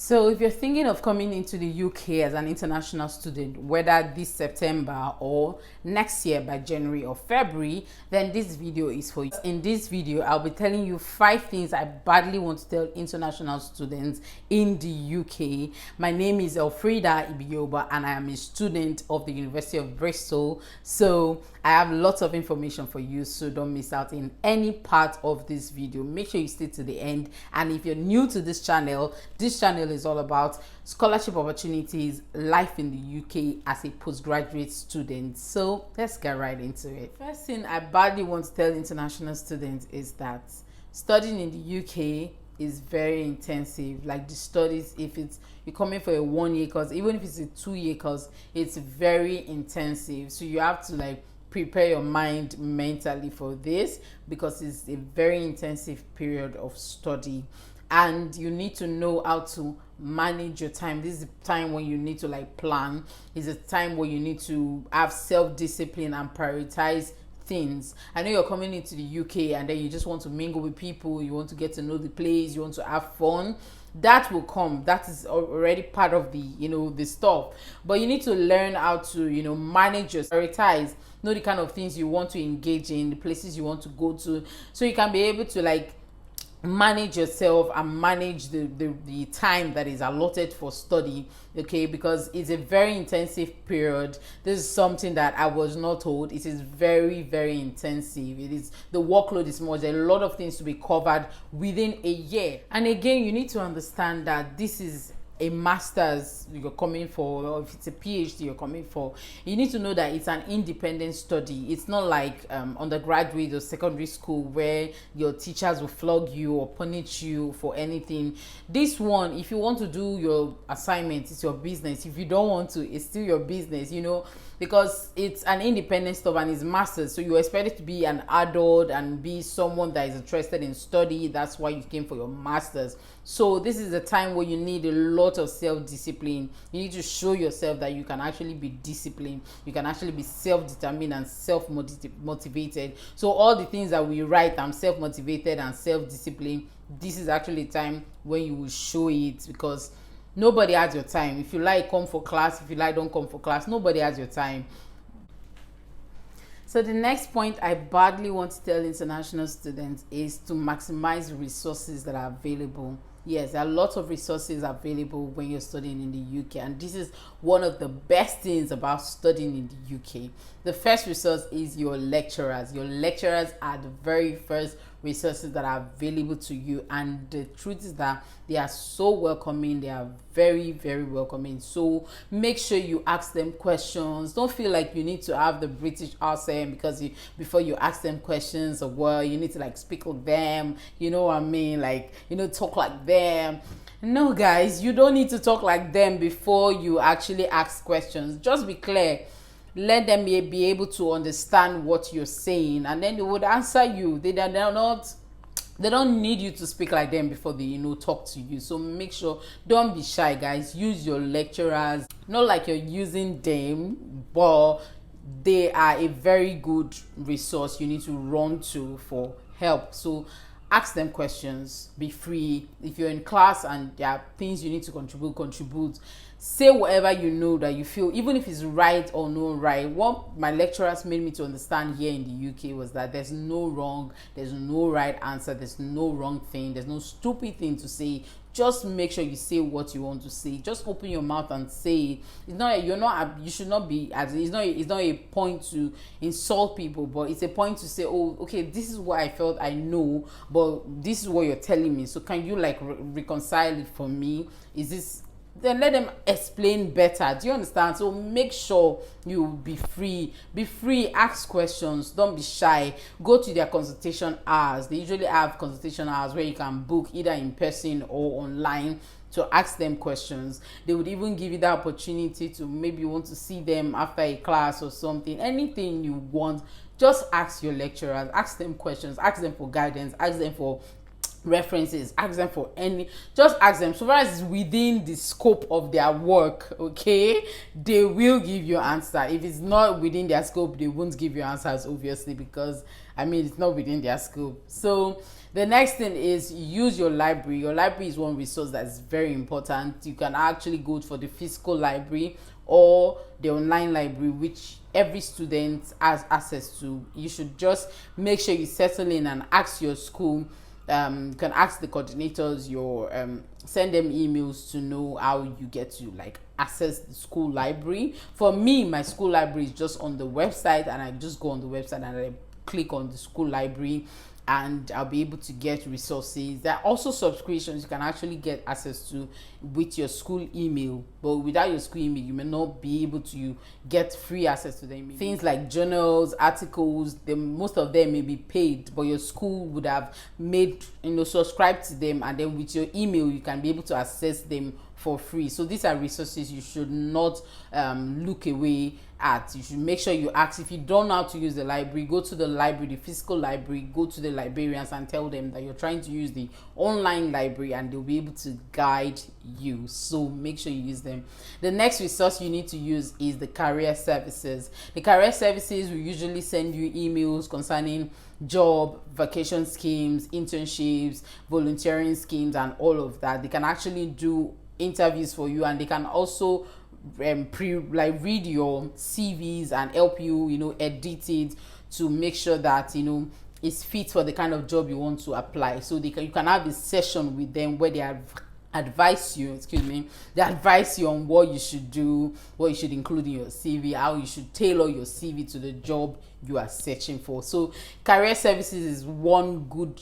So if you're thinking of coming into the UK as an international student, whether this September or next year by January or February, then this video is for you. In this video, I'll be telling you 5 things I badly want to tell international students in the UK. My name is Elfrida Ibiyoba and I am a student of the University of Bristol. So I have lots of information for you, so don't miss out in any part of this video. Make sure you stay to the end. And if you're new to this channel is all about scholarship opportunities, life in the UK as a postgraduate student. So let's get right into it. First thing I badly want to tell international students is that studying in the UK is very intensive. Like the studies, if it's you're coming for a 1-year course, even if it's a 2-year course, it's very intensive. So you have to like prepare your mind mentally for this because it's a very intensive period of study, and you need to know how to manage your time. This is a time when you need to like plan. It's a time where you need to have self-discipline and prioritize things. I know you're coming into the UK and then you just want to mingle with people, you want to get to know the place, you want to have fun. That will come. That is already part of the the stuff, but you need to learn how to manage your prioritize, know the kind of things you want to engage in, the places you want to go to, so you can be able to like manage yourself and manage the time that is allotted for study, okay? Because it's a very intensive period. This is something that I was not told. It is very, very intensive. It is, the workload is much. There are a lot of things to be covered within a year. And again, you need to understand that this is a master's you're coming for, or if it's a Ph.D. you're coming for, you need to know that it's an independent study. It's not like undergraduate or secondary school where your teachers will flog you or punish you for anything. This one, if you want to do your assignment, it's your business. If you don't want to, it's still your business, because it's an independent stuff and it's master's, so you're expected to be an adult and be someone that is interested in study. That's why you came for your master's. So this is a time where you need a lot of self-discipline. You need to show yourself that you can actually be disciplined, you can actually be self-determined and self-motivated. So all the things that we write, I'm self-motivated and self-disciplined, this is actually a time when you will show it, because nobody has your time. If you like, come for class. If you like, don't come for class. Nobody has your time. So the next point I badly want to tell international students is to maximize resources that are available. Yes, there are lots of resources available when you're studying in the UK, and this is one of the best things about studying in the UK. The first resource is your lecturers. Your lecturers are the very first resources that are available to you, and the truth is that they are so welcoming. They are very, very welcoming. So make sure you ask them questions. Don't feel like you need to have the British accent because before you ask them questions, or well, you need to like speak with them, you know what I mean, like talk like them. No guys, you don't need to talk like them before you actually ask questions. Just be clear. Let them be able to understand what you're saying, and then they would answer you. They don't need you to speak like them before they talk to you. So make sure, don't be shy guys. Use your lecturers, not like you're using them, but they are a very good resource you need to run to for help. So ask them questions, be free. If you're in class and there are things you need to contribute. Say whatever you know that you feel, even if it's right or not right. What my lecturers made me to understand here in the UK was that there's no wrong, there's no right answer, there's no wrong thing, there's no stupid thing to say. Just make sure you say what you want to say. Just open your mouth and say it. It's not, you should not be, it's not a point to insult people, but it's a point to say, oh, okay, this is what I felt I know, but this is what you're telling me. So can you like reconcile it for me? Is this, then let them explain better. Do you understand? So make sure you be free, ask questions, don't be shy. Go to their consultation hours. They usually have consultation hours where you can book either in person or online to ask them questions. They would even give you the opportunity to maybe you want to see them after a class or something. Anything you want, just ask your lecturers, ask them questions, ask them for guidance, ask them for references, ask them for just ask them. So far as it's within the scope of their work, okay, they will give you an answer. If it's not within their scope, they won't give you answers, obviously, because it's not within their scope. So The next thing is use your library. Your library is one resource that's very important. You can actually go for the physical library or the online library, which every student has access to. You should just make sure you settle in and ask your school. You can ask the coordinators, send them emails to know how you get to like access the school library. For me, my school library is just on the website, and I just go on the website and I click on the school library, and I'll be able to get resources. There are also subscriptions you can actually get access to with your school email, but without your school email you may not be able to get free access to them. Things like journals, articles, most of them may be paid, but your school would have made, subscribe to them, and then with your email you can be able to access them for free. So these are resources you should not look away at. You should make sure you ask. If you don't know how to use the library, go to the library, the physical library, go to the librarians and tell them that you're trying to use the online library, and they'll be able to guide you. So make sure you use them. The next resource you need to use is the career services. The career services will usually send you emails concerning job, vacation schemes, internships, volunteering schemes, and all of that. They can actually do interviews for you, and they can also read your CVs and help you edit it to make sure that it's fit for the kind of job you want to apply. So you can have a session with them where they advise you on what you should do, what you should include in your CV, how you should tailor your CV to the job you are searching for. So career services is one good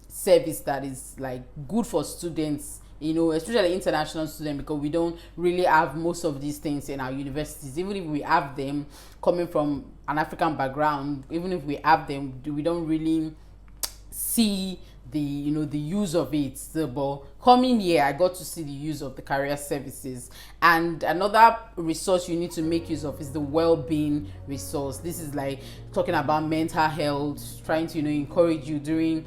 service that is like good for students, especially international students, because we don't really have most of these things in our universities. Even if we have them, coming from an African background, even if we have them, we don't really see the use of it. So, but coming here, I got to see the use of the career services. And another resource you need to make use of is the well-being resource. This is like talking about mental health, trying to encourage you during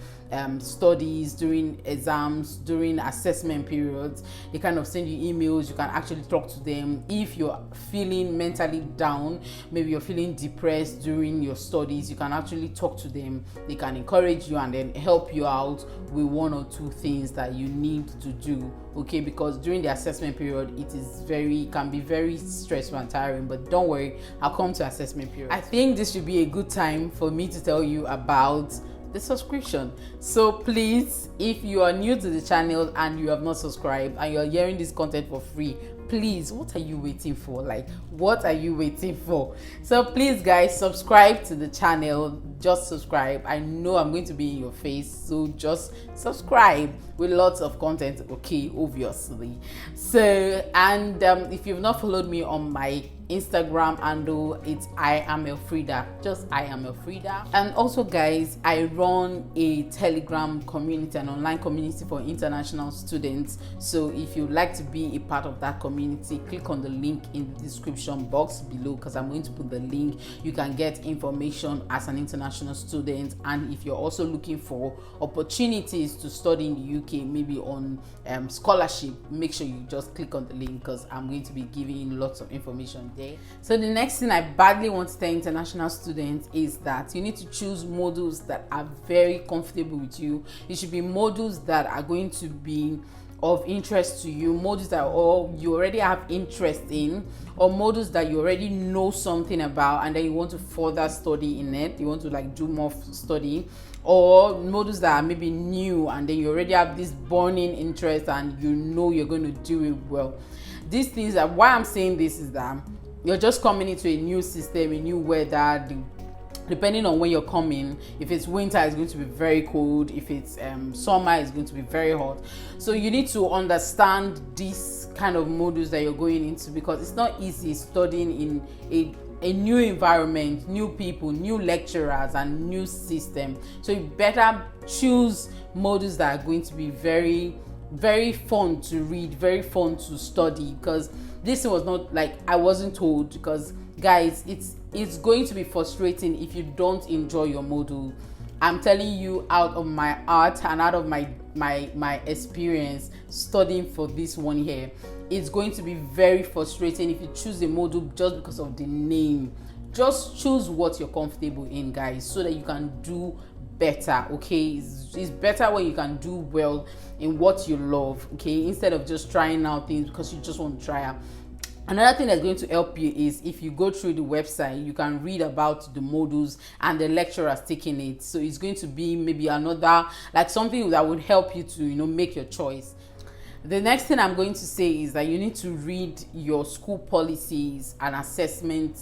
studies, during exams, during assessment periods. They kind of send you emails. You can actually talk to them if you're feeling mentally down, maybe you're feeling depressed during your studies. You can actually talk to them. They can encourage you and then help you out with one or two things that you need to do, okay? Because during the assessment period it can be very stressful and tiring, but don't worry, I'll come to assessment period. I think this should be a good time for me to tell you about the subscription. So please, if you are new to the channel and you have not subscribed and you're hearing this content for free, please, what are you waiting for? What are you waiting for? So please guys, subscribe to the channel. Just subscribe. I know I'm going to be in your face, so just subscribe with lots of content, okay? Obviously. So, and if you've not followed me on my Instagram handle, it's I am Elfrida, just I am Elfrida. And also guys, I run a Telegram community, an online community for international students. So if you'd like to be a part of that community, click on the link in the description box below, because I'm going to put the link. You can get information as an international student, and if you're also looking for opportunities to study in the UK, maybe on scholarship, make sure you just click on the link, because I'm going to be giving you lots of information there. So the next thing I badly want to tell international students is that you need to choose modules that are very comfortable with you. It should be modules that are going to be of interest to you, modules that you already have interest in, or modules that you already know something about and then you want to further study in it, you want to do more study, or modules that are maybe new and then you already have this burning interest and you're going to do it well. These things are why I'm saying this is that you're just coming into a new system, a new weather. Depending on when you're coming, if it's winter, it's going to be very cold. If it's summer, it's going to be very hot. So you need to understand these kind of modules that you're going into, because it's not easy studying in a new environment, new people, new lecturers, and new system. So you better choose modules that are going to be very, very fun to read, very fun to study, because this was not I wasn't told, because guys, it's going to be frustrating if you don't enjoy your module. I'm telling you out of my heart and out of my experience studying for this one here, it's going to be very frustrating if you choose a module just because of the name. Just choose what you're comfortable in, guys, so that you can do better. Okay, it's better when you can do well in what you love, okay, instead of just trying out things because you just want to try out. Another thing that's going to help you is if you go through the website, you can read about the modules and the lecturers taking it. So it's going to be maybe another, like something that would help you to, make your choice. The next thing I'm going to say is that you need to read your school policies and assessment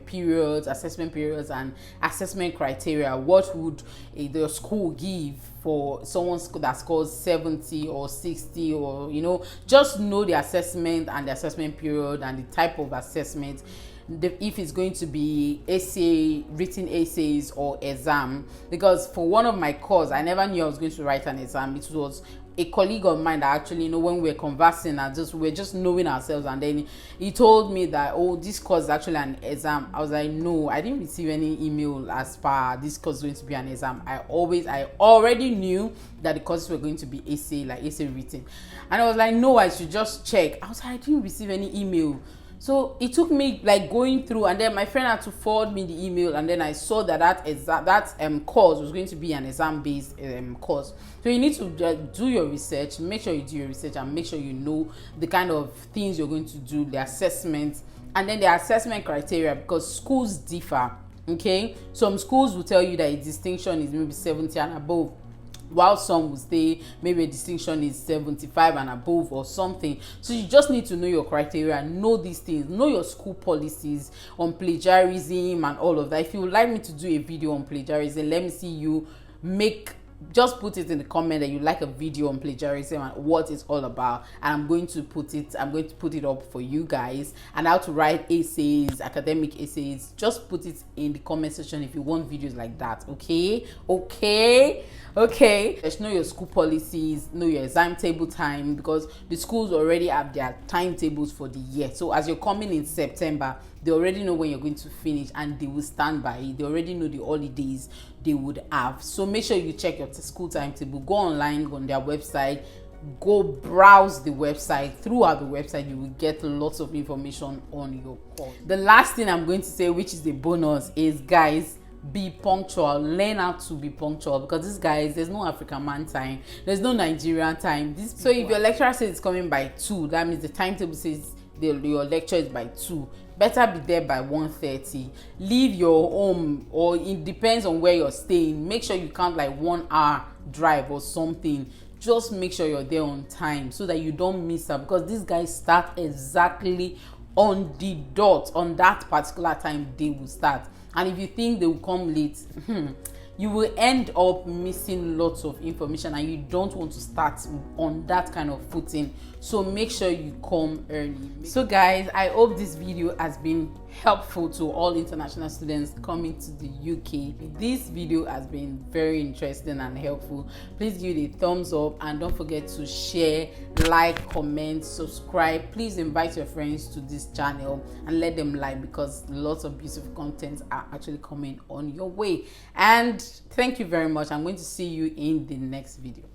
periods and assessment criteria. What would the school give for someone that scores 70 or 60, or just know the assessment and the assessment period and the type of assessment. If it's going to be essay, written essays, or exam. Because for one of my course, I never knew I was going to write an exam. It was a colleague of mine that actually, when we were conversing and we're just knowing ourselves, and then he told me that, oh, this course is actually an exam. I was like, no, I didn't receive any email as far this course is going to be an exam. I already knew that the courses were going to be essay, like essay written, and I was like, no, I should just check. I was like, I didn't receive any email. So it took me like going through, and then my friend had to forward me the email, and then I saw that course was going to be an exam-based course. So you need to do your research, make sure you do your research, and make sure you know the kind of things you're going to do, the assessment, and then the assessment criteria, because schools differ. Okay, some schools will tell you that a distinction is maybe 70 and above, while some will say maybe a distinction is 75 and above or something. So you just need to know your criteria, know these things, know your school policies on plagiarism and all of that. If you would like me to do a video on plagiarism, let me see you just put it in the comment that you like a video on plagiarism and what it's all about, and I'm going to put it up for you guys, and how to write essays, academic essays. Just put it in the comment section if you want videos like that. Okay, just know your school policies, know your exam table time, because the schools already have their timetables for the year. So as you're coming in September, they already know when you're going to finish, and they will stand by it. They already know the holidays they would have. So make sure you check your school timetable. Go online on their website, go browse the website. Throughout the website, you will get lots of information on your course. The last thing I'm going to say, which is the bonus, is guys, be punctual. Learn how to be punctual, because these guys, there's no African man time, there's no Nigerian time. So if your lecturer says it's coming by 2, that means the timetable says your lecture is by 2. Better be there by 1:30. Leave your home, or it depends on where you're staying, make sure you count like 1 hour drive or something. Just make sure you're there on time so that you don't miss out, because these guys start exactly on the dot. On that particular time they will start, and if you think they will come late, you will end up missing lots of information, and you don't want to start on that kind of footing. So make sure you come early. So guys, I hope this video has been helpful to all international students coming to the UK. This video has been very interesting and helpful. Please give it a thumbs up, and don't forget to share, like, comment, subscribe. Please invite your friends to this channel and let them like, because lots of beautiful content are actually coming on your way. And thank you very much. I'm going to see you in the next video.